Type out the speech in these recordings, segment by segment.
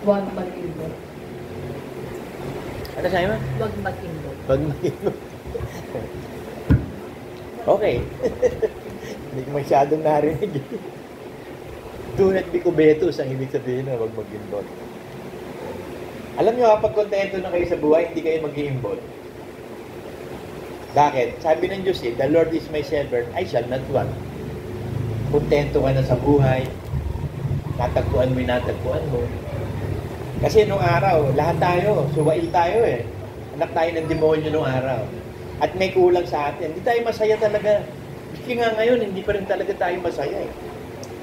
Huwag mag-imbot. Ano sa'yo, ma? Huwag mag-imbot. Huwag mag-imbot. Okay. Hindi ko masyadong narinig. Do not be covetous ang ibig sabihin na huwag mag-imbot. Alam nyo, kapag kontento na kayo sa buhay, hindi kayo mag-iimbot. Bakit? Sabi ng Diyos the Lord is my shepherd, I shall not want. Kontento ka na sa buhay, natagpuan mo yung natagpuan mo. Kasi nung araw, lahat tayo, suwail tayo eh. Anak tayo ng demonyo nung araw. At may kulang sa atin. Hindi tayo masaya talaga. Kasi nga ngayon, hindi pa rin talaga tayo masaya eh.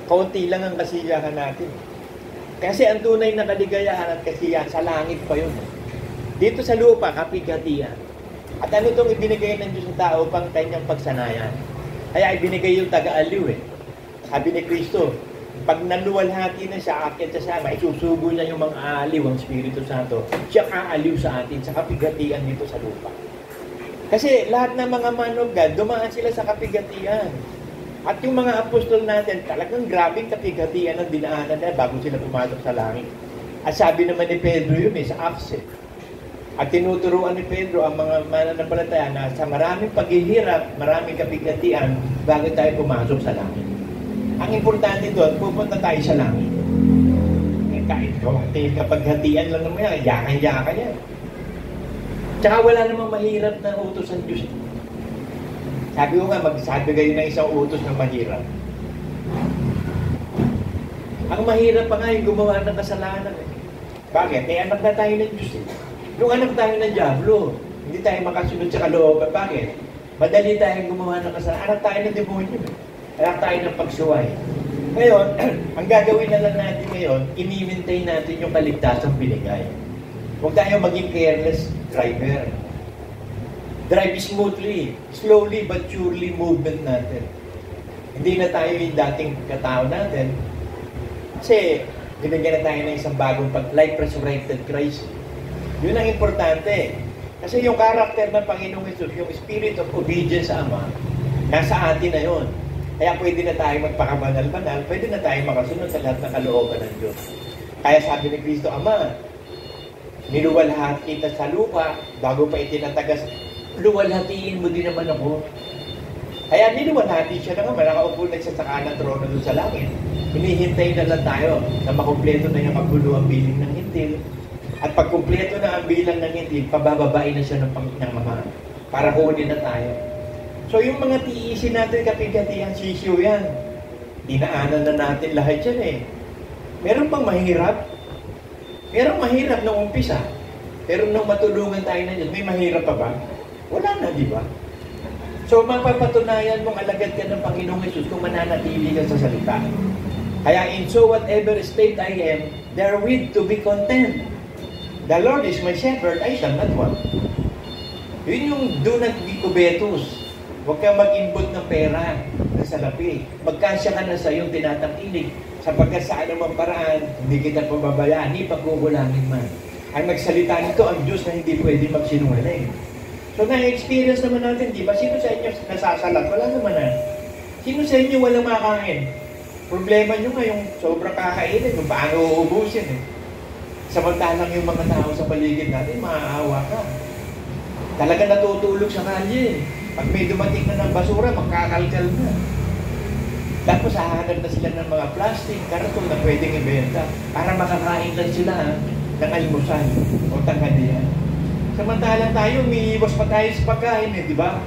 Kaunti lang ang kasiyahan natin. Kasi ang tunay na kaligayahan at kasiyahan, sa langit pa yun. Dito sa lupa, kapighatian. At ano itong ibinigay ng Diyos sa tao pang kanyang pagsanayan? Kaya ibinigay yung taga-aliw eh. Sabi ni Kristo, pag naluwalhati na siya, akyat siya sama, isusugo niya yung mga aliw, ang Espiritu Santo. Siya kaaliw sa atin, sa kapighatian dito sa lupa. Kasi lahat ng mga manugad, dumaan sila sa kapighatian. At yung mga apostol natin, talagang grabing kapighatian ang dinaanan nila bago sila pumasok sa langit. At sabi naman ni Pedro yun sa Acts eh. At tinuturuan ni Pedro ang mga mananampalataya na sa maraming paghihirap, maraming kapighatian bago tayo pumasok sa langit. Ang importante doon, pupunta tayo sa langit. Kahit kapaghatian lang naman yan, yakan-yakan yan. Tsaka wala namang mahirap na utos ng Diyos. Sabi ko nga, magsabi kayo ng isang utos na mahirap. Ang mahirap pa nga yung gumawa ng kasalanan. Bakit? May anak na tayo ng Diyos eh. Nung anak tayo ng Diablo, hindi tayo makasunod sa kalooban. Bakit? Madali tayong gumawa ng kasalanan. Anak tayo ng demonyo. Anak tayo ng pagsuway. Ngayon, ang gagawin na lang natin ngayon, inimintay natin yung kaligtasang binigay. Huwag tayo maging careless driver. Drive smoothly, slowly but surely movement natin. Hindi na tayo yung dating katao natin. Kasi, binigyan na tayo ng isang bagong like resurrected Christ. Yun ang importante. Kasi yung character ng Panginoong Hesus, yung spirit of obedience sa Ama, nasa atin na yun. Kaya pwede na tayo magpakabanal-banal, pwede na tayo makasunod sa lahat ng kalooban ng Diyos. Kaya sabi ni Kristo, Ama, niluwalhati kita sa lupa, bago pa itinatagas, luwalhatiin mo din naman ako. Kaya niluwalhati siya na nga, nakaupo na siya sa kanang trono doon sa langit. Hinihintay na lang tayo na makumpleto na yung kabuluhang bilang ng hintil. At pag kumpleto na ang bilang ng hintil, pabababain na siya ng Ama para kunin na tayo. So yung mga tiisin natin kapighatian, sisiyo yan. Dinaanan na natin lahat yan eh. Meron pang mahirap. Merong mahirap nung umpisa. Pero nung matulungan tayo na Diyos, may mahirap pa ba? Wala na, di ba? So mapapatunayan mong alagad ka ng Panginoong Hesus kung mananatili ka sa salita. Kaya in so whatever state I am, therewith to be content. The Lord is my shepherd, I shall not want. Yun yung do not be covetous. Huwag kang mag-input ng pera na salapi. Magkasya ka na sa iyong tinatakilig. Sapagkat sa anumang paraan, hindi kita pababayaan, hindi pagkukulangin man. Ang nagsalita nito, ang Diyos na hindi pwede magsinungaling. So na-experience naman natin, di ba? Sino sa inyo nasasalat? Wala naman na. Sino sa inyo walang makain? Problema nyo nga yung sobrang kakainin, kung paano uubusin eh. Samantalang yung mga tao sa paligid natin, maaawa ka. Talaga natutulog sa kalye. Pag may dumating na ng basura, magkakalkal na. Tapos hahanap na sila ng mga plastic, karton na pwedeng ibenta para makakain lang sila ng almusal o tanghalian. Samantalang tayo, umiiwas pa tayo sa pagkain eh, di ba?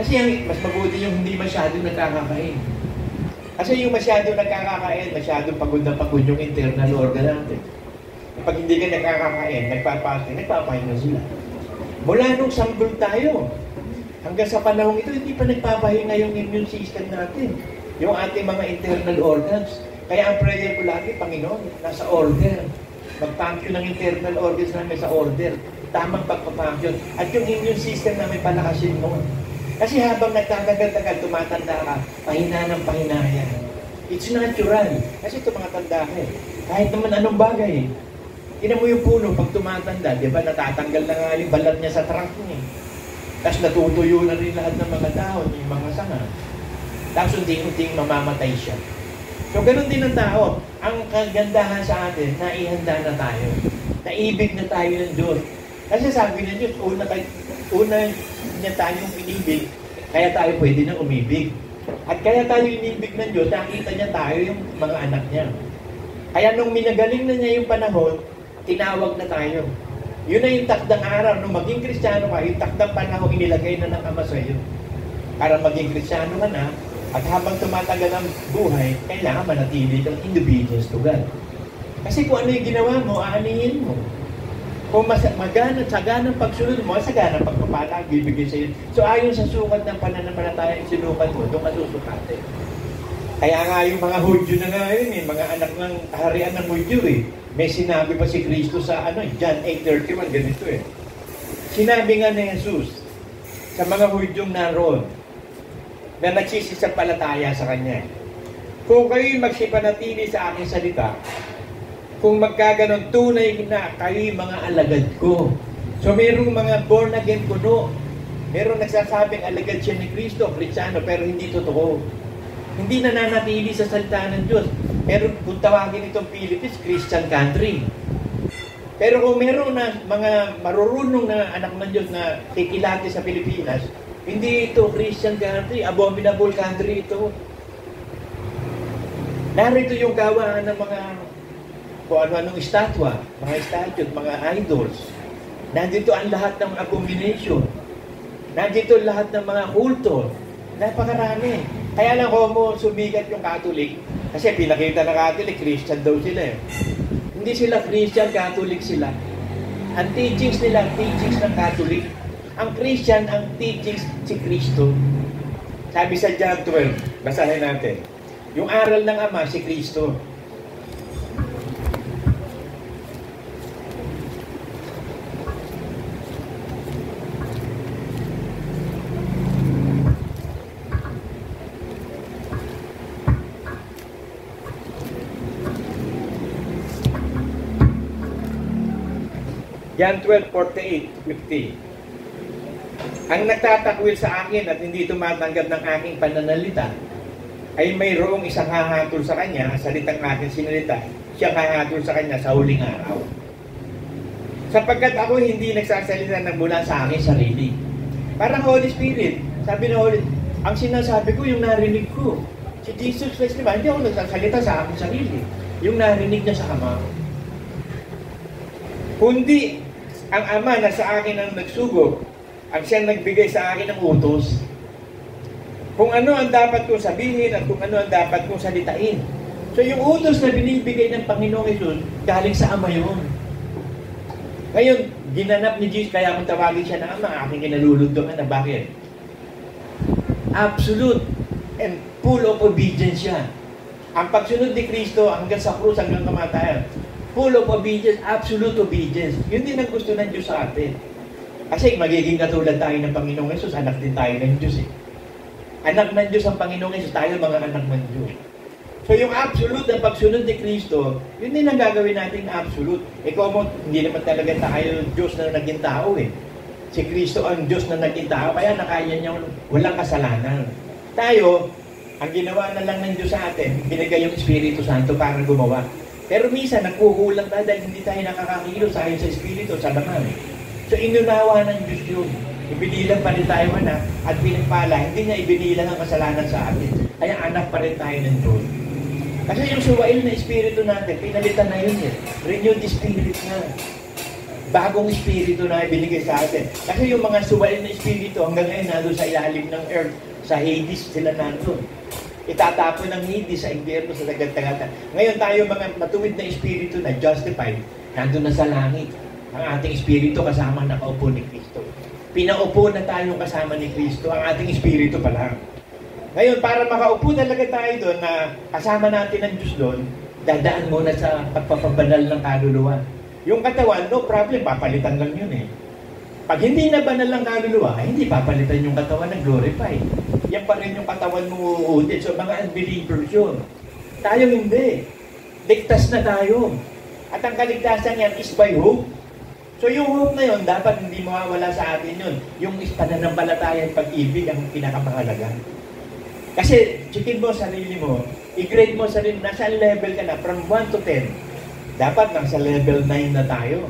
Kasi mas mabuti yung hindi masyadong nakakakain. Kasi yung masyadong nakakakain, masyadong pagod na pagod yung internal organ natin. Pag hindi ka nakakakain, nagpapahinga sila. Mula nung sanggol tayo, hanggang sa panahon ito, hindi pa nagpapahinga yung immune system natin. Yung ating mga internal organs. Kaya ang prayer ko lagi, Panginoon, nasa order. Mag-function ng internal organs namin sa order. Tamang pagpafunction. At yung immune system namin palakasin mo. Kasi habang nagtatagal-tagal, tumatanda ka, pahina ng pahina yan. It's natural. Kasi tumatanda ka eh. Kahit naman anong bagay eh. Tingnan mo yung puno, pag tumatanda, di ba, natatanggal na nga yung balat niya sa trunk niya. Tapos natutuyo na rin lahat ng mga dahon, yung mga sanga. Tapos unting-unting mamamatay siya. So, ganun din ang tao. Ang kagandahan sa atin, naihanda na tayo. Naibig na tayo ng Diyos. Kasi sabi ng Diyos, una niya tayong pinibig, kaya tayo pwede na umibig. At kaya tayo inibig ng Diyos, nakita niya tayo yung mga anak niya. Kaya nung minagaling na niya yung panahon, tinawag na tayo. Yun na yung takdang araw. Nung maging Kristiyano ka, yung takdang panahon inilagay na ng Ama sa iyo. Para maging Kristiyano ka na, at habang tumatagal ang buhay, kailangan manatili kang in obedience to God. Kasi kung ano yung ginawa mo, aanihin mo. Kung saganang pagsunod mo, saganang pagpapala, bibigay sa iyo. So ayon sa sukat ng pananampalataya yung sinukat mo, doon ka susukatin. Kaya nga yung mga Hudyo na ngayon, mga anak ng harian ng Hudyo may sinabi pa si Kristo sa John 8:31, ganito Sinabi nga ni Jesus sa mga Hudyong naroon na nagsisisampalataya sa Kanya, kung kayo'y magsipanatili sa aking salita, kung magkaganon tunay na kayo'y mga alagad ko. So mayroong mga born again kuno. Mayroong nagsasabing alagad siya ni Kristo, Kristiyano, pero hindi totoo. Hindi nananatili sa salita ng Diyos. Pero kung tawagin itong Philippines, Christian country. Pero kung meron na mga marurunong na anak ng Diyos na kikilati sa Pilipinas, hindi ito Christian country, abominable country ito. Narito yung gawaan ng mga kung ano-anong estatwa, mga statue, mga idols. Nandito ang lahat ng abomination. Nandito lahat ng mga kulto. Napakarami. Kaya lang sumigat yung Catholic. Kasi pinakita na Catholic, Christian daw sila Hindi sila Christian, Catholic sila. Ang teachings nila, teachings ng Catholic. Ang Christian, ang teachings si Kristo. Sabi sa John 12, basahin natin. Yung aral ng Ama, si Kristo. John 12:48-50. Ang nagtatakwil sa akin at hindi tumatanggap ng aking pananalita ay mayroong isang hahatol sa kanya, salitang aking sinalita, siyang hahatol sa kanya sa huling araw. Sapagkat ako hindi nagsasalita ng mula sa aking sarili. Parang Holy Spirit. Sabi ng Holy, ang sinasabi ko, yung narinig ko. Si Jesus Christ, diba? Hindi ako nagsasalita sa aking sarili. Yung narinig niya sa Ama. Kundi, ang Ama na sa akin ang nagsugod, ang siyang nagbigay sa akin ng utos. Kung ano ang dapat kong sabihin at kung ano ang dapat kong salitain. So yung utos na binibigay ng Panginoong Hesus, galing sa Ama yun. Ngayon, ginanap ni Jesus, kaya kung tawagin siya ng Ama, aking kinalulugdungan na bakit? Absolute and full of obedience siya. Ang pagsunod ni Kristo hanggang sa krus, hanggang kamatayan, full of obedience, absolute obedience. Yun din ang gusto ng Diyos sa atin. Kasi magiging katulad tayo ng Panginoong Hesus, anak din tayo ng Diyos Anak ng Diyos ang Panginoong Hesus, tayo mga anak ng Diyos. So yung absolute na pagsunod ni Kristo, yun din ang gagawin natin absolute. Hindi naman talaga tayo Diyos na naging tao Si Kristo ang Diyos na naging tao, kaya nakaya niya walang kasalanan. Tayo, ang ginawa na lang ng Diyos sa atin, binigay yung Espiritu Santo para gumawa. Pero minsan, nagkukulang tayo dahil hindi tayo nakakakilos ayon sa Espiritu, sa laman. So inunawa ng Diyos yun. Ibinilang pa rin tayo anak at pinagpala, hindi niya ibinilang ang kasalanan sa atin. Kaya anak pa rin tayo ng Diyos. Kasi yung suwail na espiritu natin, pinalitan na yun Renewed spirit na. Bagong espiritu na ibinigay sa atin. Kasi yung mga suwail na espiritu, hanggang ngayon nandun sa ilalim ng earth, sa Hades sila nandun. Itatapon ng Hades sa impyerno, sa dagat-dagatan. Ngayon tayo mga matuwid na espiritu na justified, nandun na sa langit. Ang ating espiritu kasama nakaupo ni Kristo. Pinaupo na tayo kasama ni Kristo, ang ating espiritu pa lang. Ngayon, para makaupo talaga tayo doon na kasama natin ang Diyos doon, dadaan muna sa pagpapabanal ng kaluluwa. Yung katawan, no problem, papalitan lang yun Pag hindi na banal ng kaluluwa, hindi papalitan yung katawan ng glorify. Yan pa rin yung katawan mo uuudin. So, mga unbelievers yun. Tayo hindi. Ligtas na tayo. At ang kaligtasan yan is by hope. So, yung hope na yun, dapat hindi mawawala sa atin yun. Yung pananampalataya at pag-ibig ang pinakamahalaga. Kasi, checkin mo sarili mo, i-grade mo sarili, nasa level ka na, from 1 to 10. Dapat nasa level 9 na tayo.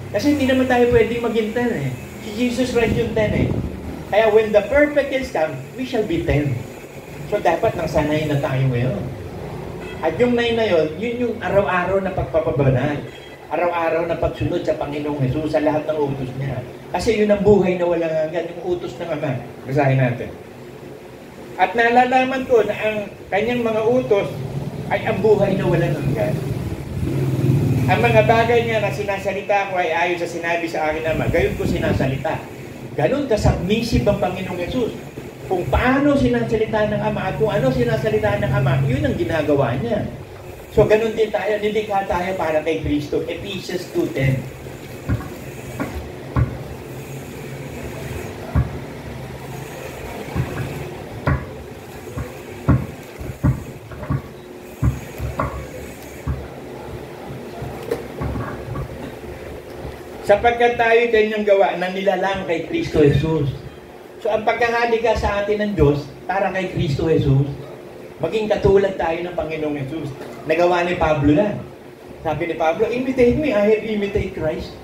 Kasi hindi naman tayo pwedeng maging 10 eh. Si Jesus Christ yung 10 eh. Kaya when the perfect is come, we shall be 10. So dapat nasa 9 na tayo ngayon. At yung 9 na yun, yun yung araw-araw na pagpapabanal. Araw-araw na pagsunod sa Panginoong Jesus sa lahat ng utos niya. Kasi yun ang buhay na walang hanggan, yung utos ng Ama. Basahin natin. At nalalaman ko na ang kanyang mga utos ay ang buhay na walang hanggan. Ang mga bagay niya na sinasalita ko ay ayon sa sinabi sa akin Ama. Gayon ko sinasalita. Ganon ka-submissive ang Panginoong Jesus. Kung paano sinasalita ng Ama at kung ano sinasalita ng Ama, yun ang ginagawa niya. So ganon din tayo, nilikha tayo para kay Kristo. Ephesians 2:10. Sapagkat tayo kanyang gawa na nilalang kay Kristo Jesus. So ang pagkakaliga sa atin ng Diyos para kay Kristo Jesus, maging katulad tayo ng Panginoong Jesus. Nagawa ni Pablo yan. Sabi ni Pablo, imitate me, I have imitate Christ.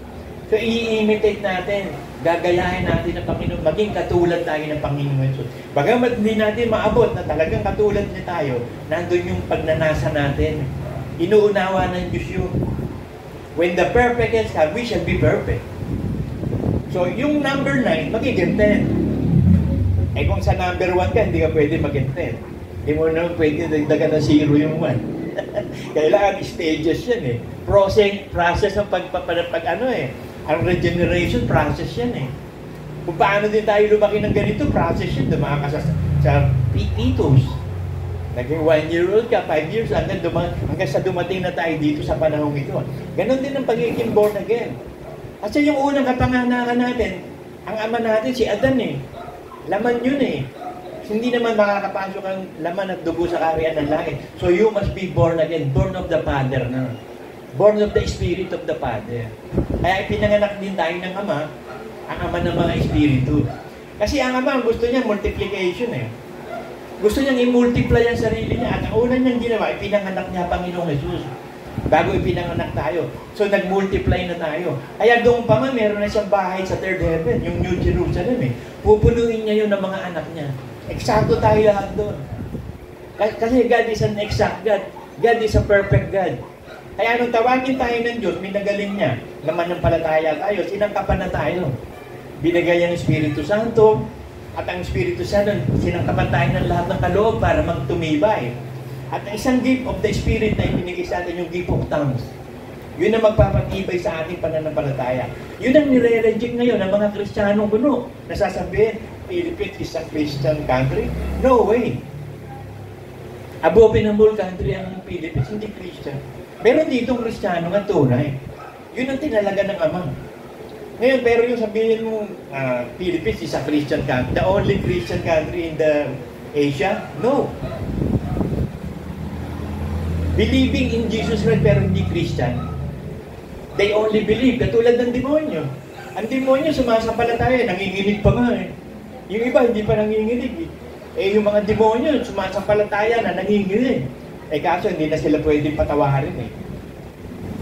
So i-imitate natin, gagayahin natin ng Panginoon, maging katulad tayo ng Panginoong Jesus. Bagamat hindi natin maabot na talagang katulad niya tayo, nandun yung pagnanasa natin. Inuunawa ng Diyos yun. When the perfect is come, we shall be perfect. So, yung number 9, magiging 10. Eh kung sa number 1 ka, hindi ka pwede maging 10. Hindi mo naman pwede dagdagan na 0 yung 1. Kailangan stages yan eh. Process ng ang regeneration process yan eh. Kung paano din tayo lumaki ng ganito, process yan. Dumaka ka sa fetus. Naging 1-year-old ka, 5 years, hanggang sa dumating na tayo dito sa panahong ito. Ganon din ang pagiging born again. Kasi yung unang kapanganakan natin, ang ama natin si Adan eh. Laman yun eh. Hindi naman makakapasok ang laman at dugo sa kaharian ng langit. So you must be born again, born of the Father na. Born of the Spirit of the Father. Kaya ipinanganak din tayo ng ama, ang ama ng mga Espiritu. Kasi ang ama, gusto niya multiplication eh. Gusto niyang i-multiply ang sarili niya. At ang una niyang ginawa, ipinanganak niya Panginoong Jesus. Bago ipinanganak tayo. So, nag-multiply na tayo. Kaya doon pa man, meron na siyang bahay sa third heaven, yung New Jerusalem eh. Pupunuin niya yun ng mga anak niya. Eksakto tayo lahat doon. Kasi God is an exact God. God is a perfect God. Kaya nung tawagin tayo ng Diyos, minagaling niya. Namanampalataya tayo, sinangkapan na tayo. Binigay ang Espiritu Santo, at ang Espiritu Santo, sinangkapan tayo ng lahat ng kaloob para magtumibay. At ang isang gift of the Spirit na ibinigay sa atin, yung gift of tongues. Yun ang magpapatibay sa ating pananampalataya. Yun ang nire-reject ngayon ng mga Kristiyanong kuno. Nasasabihin, Philippines is a Christian country? No way. Abominable country ang Philippines, hindi Christian. Meron dito Kristiyano nga tunay. Yun ang tinalaga ng Ama. Ngayon, pero yung sabihin mo, Philippines is a Christian country, the only Christian country in the Asia? No. Believing in Jesus Christ pero hindi Christian. They only believe, katulad ng demonyo. Ang demonyo, sumasampalataya, nanginginig pa nga eh. Yung iba, hindi pa nanginginig eh. Eh, yung mga demonyo, sumasampalataya na nanginginig. Eh, kaso hindi na sila pwedeng patawarin eh.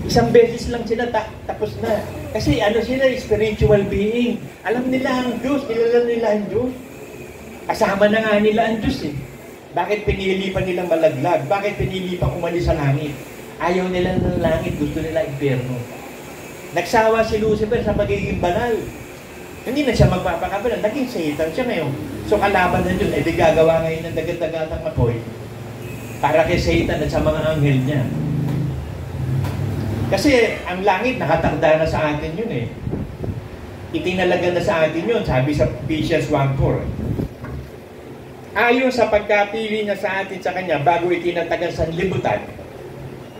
Isang beses lang sila, tapos na. Kasi ano sila, spiritual being. Alam nila ang Diyos, kilala nila ang Diyos. Kasama na nga nila ang Diyos eh. Bakit pinili pa nilang malaglag? Bakit pinili pa umalis sa langit? Ayaw nila ng langit, gusto nila impyerno. Nagsawa si Lucifer sa pagiging banal. Hindi na siya magpapakabanal, naging Satan siya ngayon. So kalaban na Diyos, di gagawa ngayon ng dagat-dagatang apoy para kay Satan at sa mga anghel niya. Kasi ang langit nakatakda na sa atin yun eh. Itinalaga na sa atin yun, sabi sa Ephesians 1:4. Ayon sa pagkapili niya sa atin sa Kanya bago itinatagan sa libutan,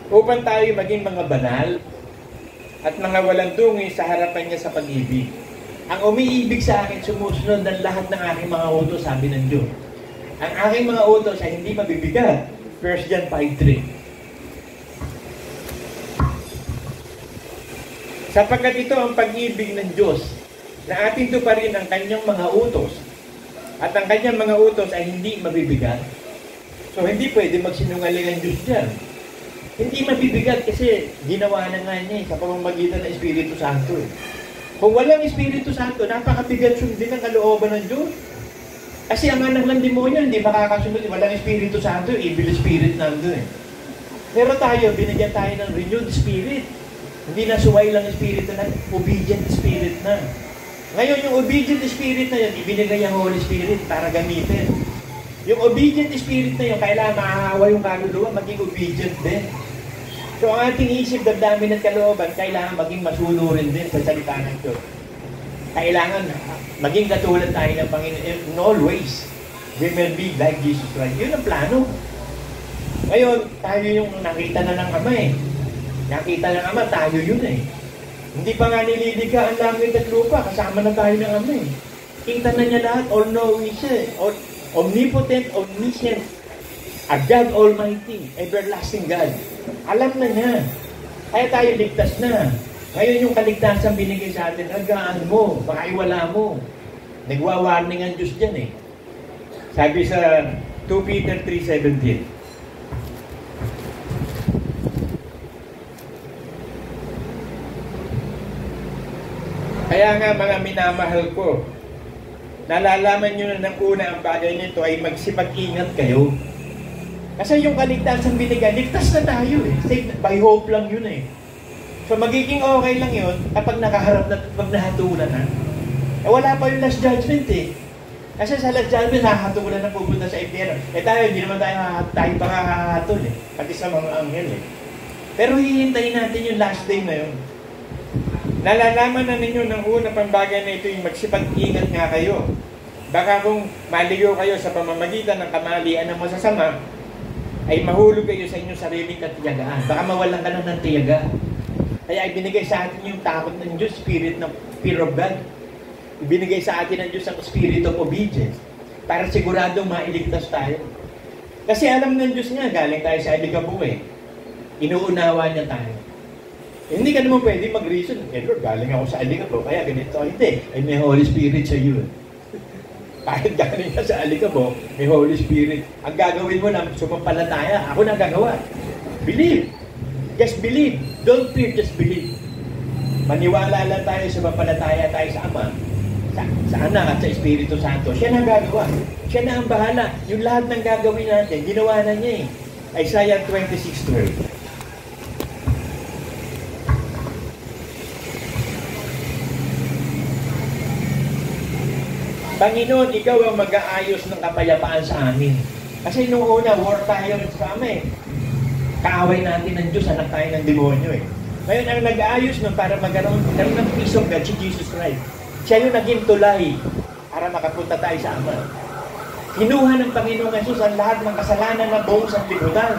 upang tayo maging mga banal at mga walang dungi sa harapan niya sa pag-ibig. Ang umiibig sa akin, sumusunod ng lahat ng aking mga utos, sabi ng Diyos. Ang aking mga utos ay hindi mabibigat. 1 John 5:3. Sapagkat ito ang pag-ibig ng Diyos, na ating tuparin ang kanyang mga utos. At ang kanyang mga utos ay hindi mabibigat. So, hindi pwede magsinungaling ang Diyos dyan. Hindi mabibigat kasi ginawa na nga niya sa pamamagitan ng Espiritu Santo. Kung walang Espiritu Santo, napakabigat sundin ang kalooban ng Diyos. Kasi ang anak ng demonyo, hindi makakasunod. Walang Espiritu Santo, evil spirit nandun. Pero tayo, binigyan tayo ng renewed spirit. Hindi na suway lang espiritu na, obedient spirit na. Ngayon, yung obedient spirit na yun, ibinigay ang Holy Spirit para gamitin. Yung obedient spirit na yun, kailangan mahahawa yung kaluluwa, maging obedient din. So, ang ating isip, damdamin at kalooban, kailangan maging masunurin din sa salita ng Diyos. Kailangan maging katulad tayo ng Panginoon in all ways. We will be like Jesus Christ. Yun ang plano. Ngayon, tayo yung nakita na ng Ama eh. Nakita ng Ama, tayo yun eh. Hindi pa nga nililika ang langit at lupa, kasama na tayo ng Ama eh. Kita na niya lahat, all-knowing siya eh. Omnipotent, omniscient, a God Almighty, everlasting God. Alam na niya. Kaya tayo ligtas na. Ngayon yung kaligtasan binigay sa atin, agaan mo, baka iwala mo. Nagwa-warning ang Diyos dyan eh. Sabi sa 2 Peter 3:17, kaya nga mga minamahal ko, nalalaman nyo na ng una ang bagay nito ay magsipag-ingat kayo. Kasi yung kaligtasan binigay, ligtas na tayo eh. Saved by hope lang yun eh. So magiging okay lang yun kapag nakaharap na, pag nahatulan na. Eh wala pa yung last judgment eh. Kasi sa last judgment, hahatulan na pupunta sa impyerno. Eh tayo, hindi naman tayo pa hahatol eh. Pati sa mga anghel eh. Pero hihintayin natin yung last day na yun. Nalalaman na ninyo ng una pang bagay na ito yung magsipag-ingat nga kayo. Baka kung maligo kayo sa pamamagitan ng kamalian ng masasama, ay mahulog kayo sa inyong sariling katiyagaan. Baka mawalan ka na ng tiyaga. Kaya ibinigay sa atin yung takot ng Diyos, spirit ng fear of God. Ibinigay sa atin ng Diyos ang spirit of obedience para siguradong mailigtas tayo. Kasi alam ng Diyos nga, galing tayo sa Alikabok eh. Inuunawa niya tayo. Hindi ka naman pwede mag-reason, Lord, galing ako sa Alikabok, kaya ganito. Hindi, ay may Holy Spirit sa iyo. Kahit galing ka sa Alikabok, may Holy Spirit. Ang gagawin mo lang, sumampalataya. Ako na gagawa. Believe. Just believe. Don't fear, just believe. Maniwala lang tayo, sumampalataya tayo sa Ama, sa Anak at sa Espiritu Santo. Siya na gagawa. Siya na ang bahala. Yung lahat ng gagawin natin, ginawa na niya eh. Isaiah 26:12. Panginoon, ikaw ang mag-aayos ng kapayapaan sa amin. Kasi nung una, war tayo sa amin. Kaaway natin ng Diyos, anak tayo ng demonyo eh. Ngayon, ang nag-aayos nun para magkaroon ng peace of God, si Jesus Christ. Siya yung naging tulay para makapunta tayo sa Ama. Kinuha ng Panginoong Jesus ang lahat ng kasalanan ng buong sanlibutan.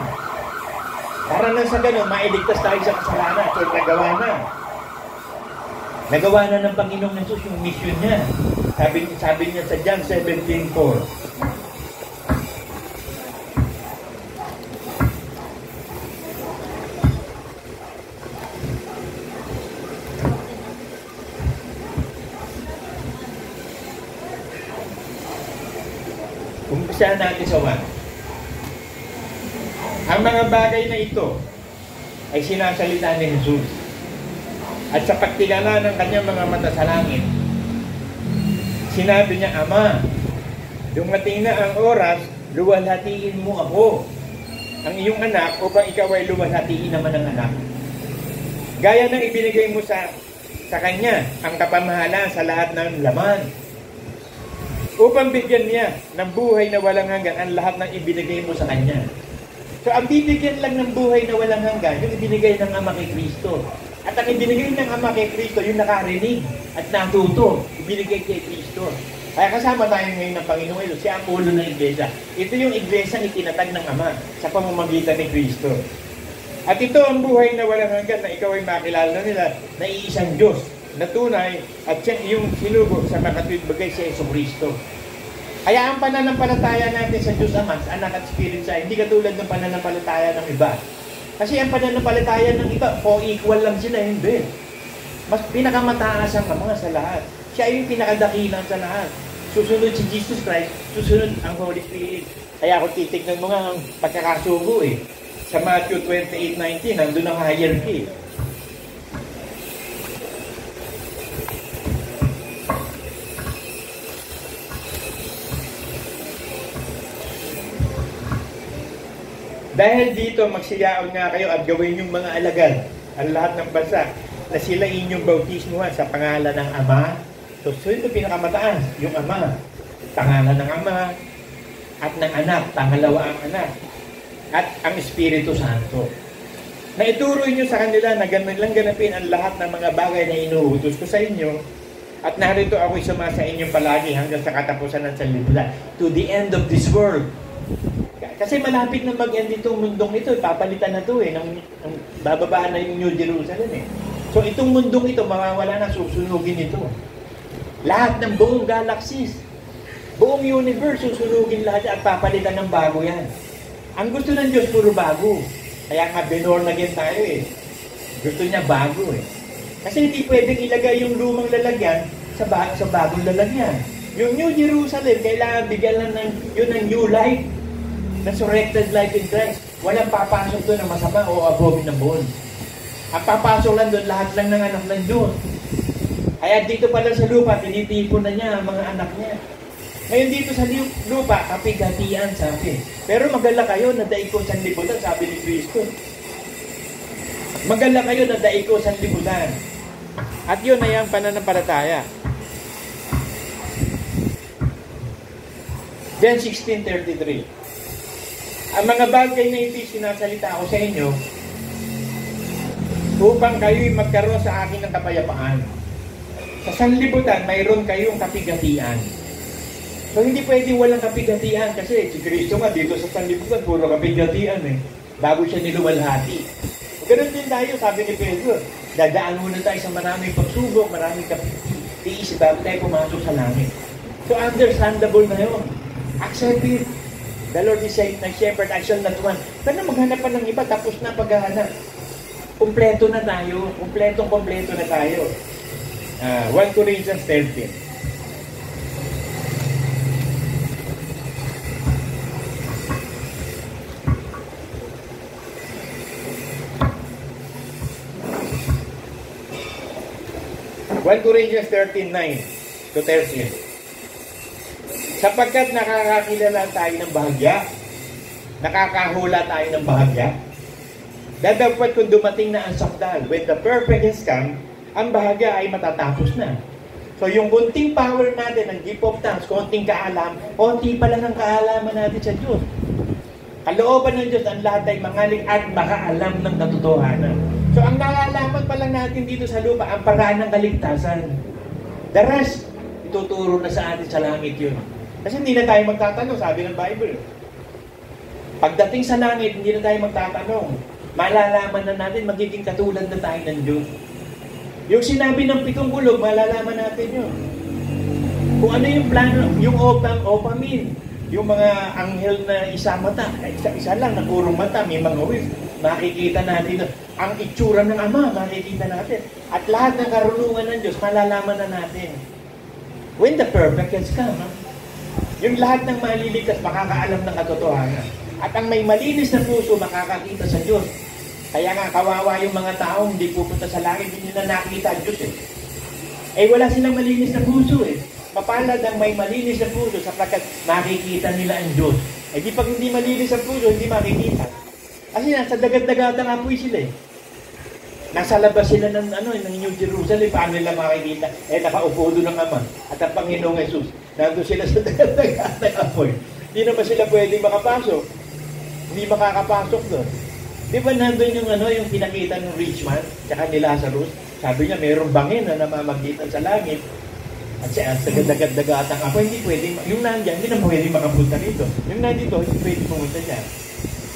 Para nang sa ganun, mailigtas tayo sa kasalanan. So, nagawa na. Nagawa na ng Panginoong Jesus yung mission niya. Sabi niya sa John 17:4. Umpisahan natin sa 1. Ang mga bagay na ito ay sinasalita ni Jesus. At sa pagtingala ng kanyang mga mata sa langit, sinabi niya, Ama, dumating na ang oras, luwalhatiin mo ako, ang iyong anak, upang ikaw ay luwalhatiin naman ang anak. Gaya ng ibinigay mo sa kanya ang kapamahalaan sa lahat ng laman, upang bigyan niya ng buhay na walang hanggan ang lahat ng ibinigay mo sa kanya. So, ang bibigyan lang ng buhay na walang hanggan, yung ibinigay ng Ama kay Kristo. At ang ibinigay ng Ama kay Kristo, yung nakarinig at natuto, ibinigay kay Kristo. Kaya kasama tayo ngayon ng Panginoon, siya ang ulo ng iglesia. Ito yung iglesia ang itinatag ng Ama sa pamamagitan ni Kristo. At ito ang buhay na walang hanggan na ikaw ay makilala nila na iisang Diyos na tunay at siya yung sinugo sa makatwid bagay si Yesu Kristo. Kaya ang pananampalataya natin sa Diyos Ama, sa Anak at Spirit sa hindi katulad ng pananampalataya ng iba. Kasi ang pananampalataya ng iba, equal lang sila, hindi. Mas pinakamataas ang Ama sa lahat. Siya yung pinakadakilang sa lahat. susunod si Jesus Christ, susunod ang Holy Spirit. Kaya ako titignan mo nga ang pagkakasugo eh. Sa Matthew 28:19, nandun ang hierarchy. Dahil dito, magsiyaon nga kayo at gawin yung mga alagad, ang lahat ng bansa, na sila inyong bautismuhan sa pangalan ng Ama. So ito pinakamataas, yung Ama. Pangalan ng Ama at ng Anak, pangalawa ang Anak. At ang Espiritu Santo. Na ituro nyo sa kanila na ganun lang ganapin ang lahat ng mga bagay na inuutos ko sa inyo. At narito ako'y sumasa inyo palagi hanggang sa katapusan ng sanlibutan. To the end of this world. Kasi malapit na mag-end itong mundong ito, papalitan na ito bababaan na yung New Jerusalem eh. So itong mundong ito, mawawala na, susunugin ito. Lahat ng buong galaxies, buong universe, susunugin lahat at papalitan ng bago yan. Ang gusto ng Diyos, puro bago. Kaya nga, binorn again tayo eh. Gusto niya bago eh. Kasi hindi pwedeng ilagay yung lumang lalagyan sa bagong lalagyan. Yung New Jerusalem, kailangan bigyan lang ng new life. Resurrected life in Christ. Walang papasok doon na masama o abominable. Ang papasok lang doon, lahat lang ng anak ng Diyos. Kaya dito pala sa lupa, tinitipon na niya ang mga anak niya. Ngayon dito sa lupa, kapigatian sabi. Pero magala kayo na daig ko sanlibutan, sabi ni Kristo. Magala kayo na daig ko sanlibutan. At yun ay ang pananampalataya. Then 16:33. Ang mga bagay na hindi sinasalita ko sa inyo upang kayo'y magkaroon sa akin ng kapayapaan. Sa sanlibutan, mayroon kayong kapigatian. So hindi pwedeng walang kapigatian kasi si Kristo nga dito sa sanlibutan, puro kapigatian eh. Bago siya niluwalhati. Ganun din tayo, sabi ni Pedro, dadaan muna tayo sa maraming pagsubok, maraming tiis bago tayo pumasok sa langit. So understandable na yun. Accept it. The Lord is saying, my shepherd, I shall not want. Sana maghanap pa ng iba, tapos na paghahanap. Kumpleto na tayo. Kumpleto na tayo. 1 Corinthians 13. Corinthians 13:9 to 13. Sapagkat nakakakilala tayo ng bahagya, nakakahula tayo ng bahagya, dadagpat kung dumating na ang sakdal, when the perfect has come, ang bahagya ay matatapos na. So yung kunting power natin, ang gift of tongues, konting kaalam, konti pa lang ang kaalaman natin sa Diyos. Kalooban ng Diyos, ang lahat ay mangaling at makaalam ng katotohanan. So ang nalalaman pa lang natin dito sa lupa, ang paraan ng kaligtasan. The rest, ituturo na sa atin sa langit yun. Kasi hindi na tayo magtatanong, sabi ng Bible. Pagdating sa langit, hindi na tayo magtatanong. Malalaman na natin, magiging katulad na tayo ng Diyos. Yung sinabi ng 7 bulog, malalaman natin yun. Kung ano yung plano, yung opamine, yung mga anghel na isa mata, isa lang, na purong mata, may mga wings, makikita natin. Ang itsura ng Ama, makikita natin. At lahat ng karunungan ng Diyos, malalaman na natin. When the perfect has come, yung lahat ng maliligtas, makakaalam ng katotohanan. At ang may malinis na puso, makakakita sa Diyos. Kaya nga, kawawa yung mga taong hindi pupunta sa langit, hindi nila nakita ang Diyos eh. Eh, wala silang malinis na puso eh. Mapalad ang may malinis na puso sapagkat makikita nila ang Diyos. Eh, di pag hindi malinis ang puso, hindi makikita. Kasi nasa dagat-dagatang apoy sila eh. Nasa labas sila ng New Jerusalem, paano nila makikita? Eh, nakaupo doon ng Ama at ang Panginoong Jesus. Nandun sila sa dagat-dagatang apoy. Hindi naman sila pwedeng makapasok. Hindi makakapasok doon. Di ba nandun yung pinakita ng rich man, tsaka ni Lazarus? Sabi niya, mayroong bangin na namamagitan sa langit. At sa dagat-dagatang apoy, hindi pwedeng, yung nandiyan, hindi naman pwedeng makapunta rito. Yung nandito, hindi pwedeng pumunta dyan.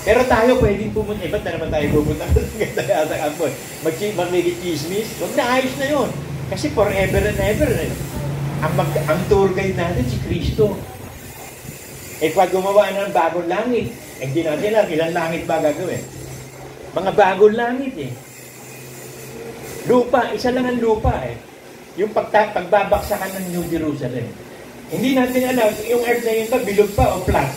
Pero tayo pwedeng pumunta. Ba't na naman tayo pupunta sa dagat-dagatang apoy? Mag-chismis? Huwag na, ayos na yun. Kasi forever and ever. Ang tour guide natin, si Kristo. Eh, pag gumawa ng bagong langit, hindi natin alam, ilang langit ba gagawin? Mga bagong langit eh. Lupa, isa lang ang lupa eh. Yung pagbabaksakan ng New Jerusalem. Hindi natin alam yung earth na yun ba, bilog pa o flat.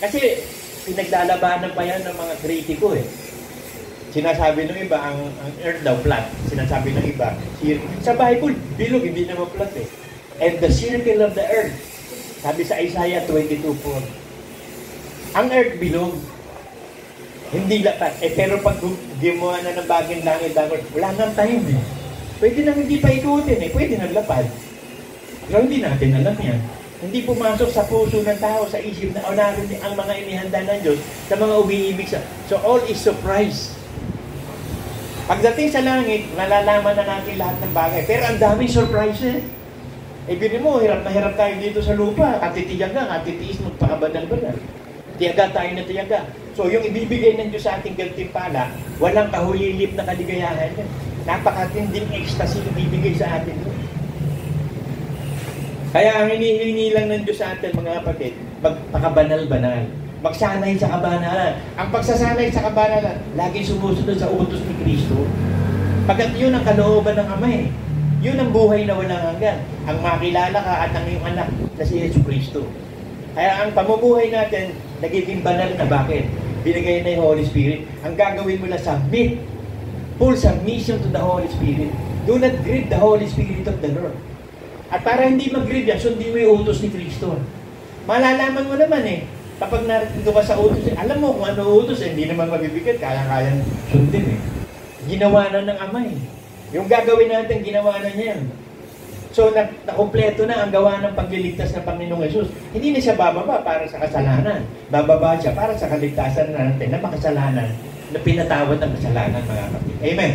Kasi pinaglalabanan pa yan ng mga kritiko eh. Sinasabi ng iba, ang earth daw flat. Sinasabi ng iba, sa Bible, bilog, hindi naman flat eh. And the circle of the earth, sabi sa Isaiah 22:4, ang earth bilog, hindi lapat. Pero pag gumawa na ng bagong langit, wala nang time eh. Pwede nang hindi pa ikutin eh, pwede nang lapad. Pero hindi natin alam yan. Hindi pumasok sa puso ng tao, sa isip na narin ang mga inihanda ng Diyos sa mga umiibig sa. So all is surprise. Pagdating sa langit, malalaman na natin lahat ng bagay. Pero ang daming surprises. Binin mo, hirap na hirap tayo dito sa lupa. Katitiyan ka, katitiis, magpakabanal-banal. Tiyaga tayo na tiyaga. So yung ibibigay ng Diyos sa ating gantimpala, walang kahulilip na kaligayahan yan. Napakatinding ecstasy ibibigay sa atin. Kaya ang hinihingi lang ng Diyos sa atin, mga kapatid, magpakabanal-banal. Magsanay sa kabanalan. Ang pagsasanay sa kabanalan, laging sumusunod sa utos ni Kristo. Pagkat yun ang kalooban ng Ama eh. Yun ang buhay na walang hanggan. Ang makilala ka at ang iyong anak na si Yesu Kristo. Kaya ang pamumuhay natin, nagiging banal na. Bakit? Binigay na yung Holy Spirit. Ang gagawin mo na submit. Full submission to the Holy Spirit. Do not grieve the Holy Spirit of the Lord. At para hindi mag-grieve yan, sundin mo yung utos ni Kristo. Malalaman mo naman eh. Kapag narinig ka sa utos, alam mo kung ano utos, hindi naman mabibigat, kaya-kaya sundin eh. Ginawa na ng Ama eh. Yung gagawin natin, ginawa na niya yan. So, nakumpleto na ang gawa ng pagliligtas ng Panginoong Yesus. Hindi na siya bababa para sa kasalanan. Bababa siya para sa kaligtasan natin na makasalanan, na pinatawad ng kasalanan, mga kapatid. Amen.